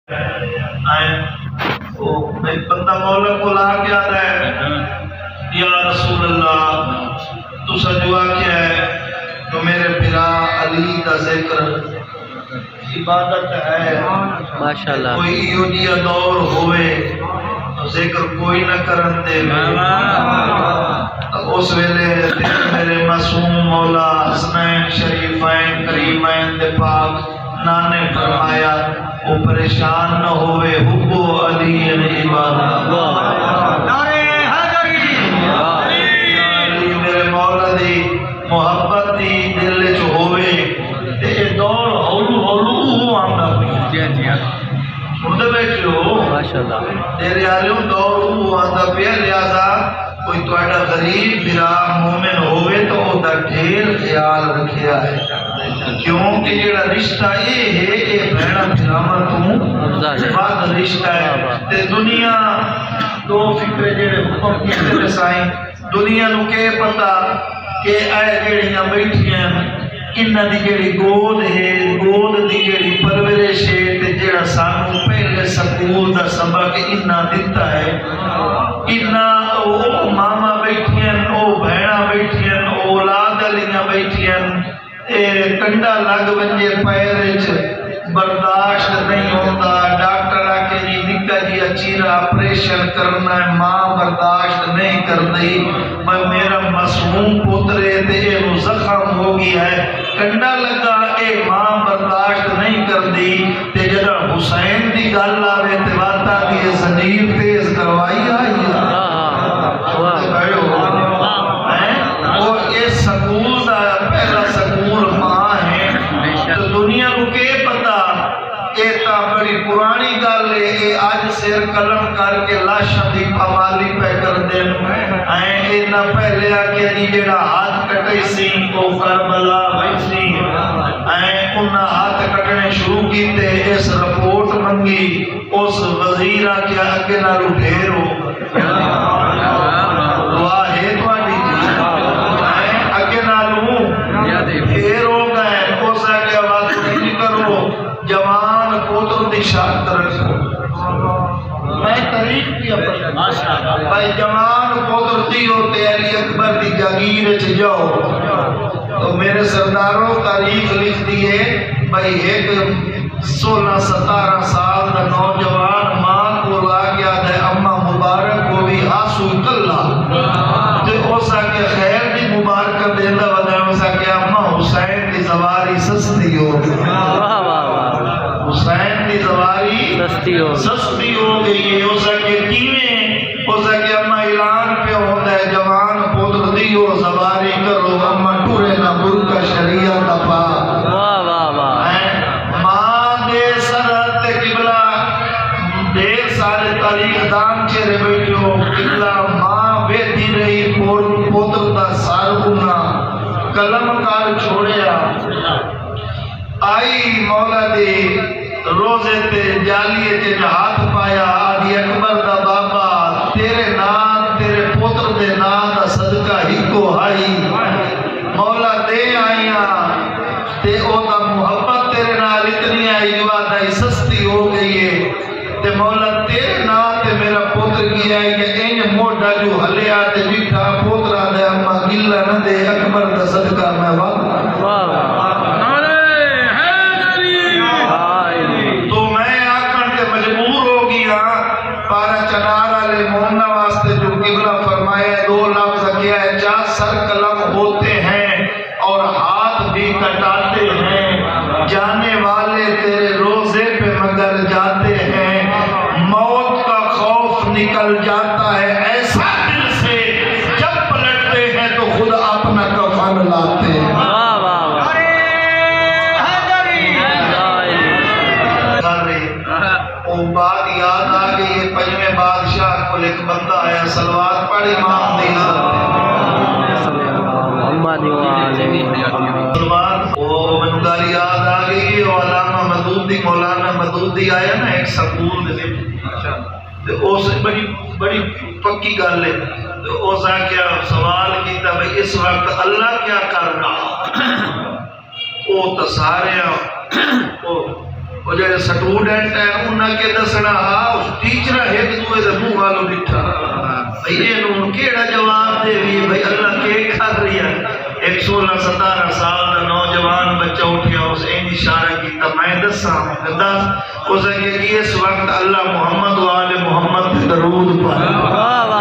ایک بندہ مولا کو لا کے آتا ہے، یا رسول اللہ تو سجوا کیا ہے؟ تو میرے پھرا علی کا ذکر عبادت ہے، ماشاءاللہ کوئی ایو جیا دور ہوئے تو ذکر کوئی نہ کرن دے اس ویلے میرے معصوم مولا حسنین شریفین کریمین دے پاک نانے فرمایا وہ پریشان نہ ہوئے حب علی عبادت علی میرے مولا دی محبت دی دل چ ہوئے تے دور ہولو ہولو آندا پیا سنتے بیٹھو ماشاءاللہ تیرے آلیوں دور آندا پیا لہذا کوئی تہاڈا غریب بھرا مومن ہوئے تو او دا ڈھیر خیال رکھیا ہے کیونکہ جڑا رشتہ یہ ہے یہ بہنا بھراواں تو بعد رشتہ ہے تے دنیا دو فکرے جڑے حکم کیتے نے سائیں دنیا نو کہ پتہ کہ اے جڑیاں بیٹھیاں انہاں دی جڑی گود ہے گود دی جڑی پرورش ہے تے جڑا سانو پہلے سکول دا سبق انہاں دتا ہے انہاں او ماما بیٹھیاں او بہنا بیٹھیاں اولاد علیاں بیٹھیاں کنڈا لگ ونجے پیر وچ برداشت نہیں ہوتا ڈاکٹر آکے جی نکا جی اچیرا آپریشن کرنا ہے ماں برداشت نہیں کرتی میں میرا معصوم پترے تے اے زخم ہو گیا ہے کنڈا لگا اے ماں برداشت نہیں کرتی تے جڑا حسین دی گل آوے تے واتا دی زنجیر تیز کروائی آئی اور اے سکول دا پہلا سکول ماں ہے تو دنیا کو کہ پتا اے تا بڑی پرانی گل ہے اے آج سیر قلم کر کے لاشاں دی پامالی پہ کر دین اے نہ پہلے آکے جی جڑا ہاتھ کٹے سی او کربلا ہوئی سی انہاں ہاتھ کٹنے شروع کیتے اس رپورٹ منگی اس وزیر آکے اگے نالو ڈھیر ہو دعا ہے تہاڈی اگے نالو ڈھیر ہو گئے اس آگے آواز نہیں کرو جوان پوتر دی شرط رکھو میں طریق بھی اپنے بھائی جوان پوتر دی ہوتے علی اکبر دی جاگیر چ جاؤ تو میرے سرداروں تاریخ لکھ دیئے بھائی ایک 16-17 سال کا نوجوان ماں کو لا گیا ہے اما مبارک کو بھی آسو کلا جو اوسا کے خیر دی مبارک دیندہ ودا اوسا کے اما حسین دی زواری سستی ہو حسین دی زواری سستی ہو گئی ہے اوسا کے کیویں اوسا کے اما اعلان پہ ہوتا ہے جوان پوتر دیو زواری کرو اما ٹورے نہ برکا شریعت پا ماں دے سرحد قبلہ دیر سارے تاریخ دان چہرے بیٹھو قبلہ ماں بیٹھی رہی پوتر دا سارگنا قلم کار چھوڑیا آئی مولا دی روزے تے جالیے تے ہاتھ پایا آدھی اکبر دا بابا تیرے نام تیرے پوتر دے نام دا صدقہ ہی کو آئی مولا دے آئیاں تے او دا محبت تیرے نال اتنی آئی جو آدھائی سستی ہو گئی ہے تے مولا تیرے نام تے میرا پوتر کی آئی کہ این موڑا جو حلے آتے بیٹھا پوتر آدھے اما گلہ نہ دے اکبر دا صدقہ میں وقت پارا چنارا لے مومنہ واسطے جو قبلہ فرمایا 2 لفظ کیا ہے جا سر قلم ہوتے ہیں اور ہاتھ بھی کٹاتے ہیں جانے والے تیرے روزے پہ مگر جاتے ہیں موت کا خوف نکل جاتا ہے ایسا دل سے جب پلٹتے ہیں تو خود اپنا کفن لاتے ہیں بات یاد آ گئی ہے پنجویں بادشاہ کو ایک بندہ آیا سلوات پڑھ امام دی سلوات وہ بنداری یاد آ گئی ہے علامہ مدودی مولانا مدودی آیا نا ایک سکول دے اس بڑی پکی گل ہے اس کیا سوال کیتا بھئی اس وقت اللہ کیا کر رہا وہ تو سارے وہ جڑے سٹوڈنٹ ہیں انہاں کے دسنا اس ٹیچر ایک دوے دے منہ والو ڈٹھا بھئی اینوں کیڑا جواب دے وی بھئی اللہ کے کر رہی ہے ایک 16-17 سال دا نوجوان بچہ اٹھیا اس این اشارہ کیتا میں دساں دس اس کہ اس وقت اللہ محمد و آل محمد درود پڑھ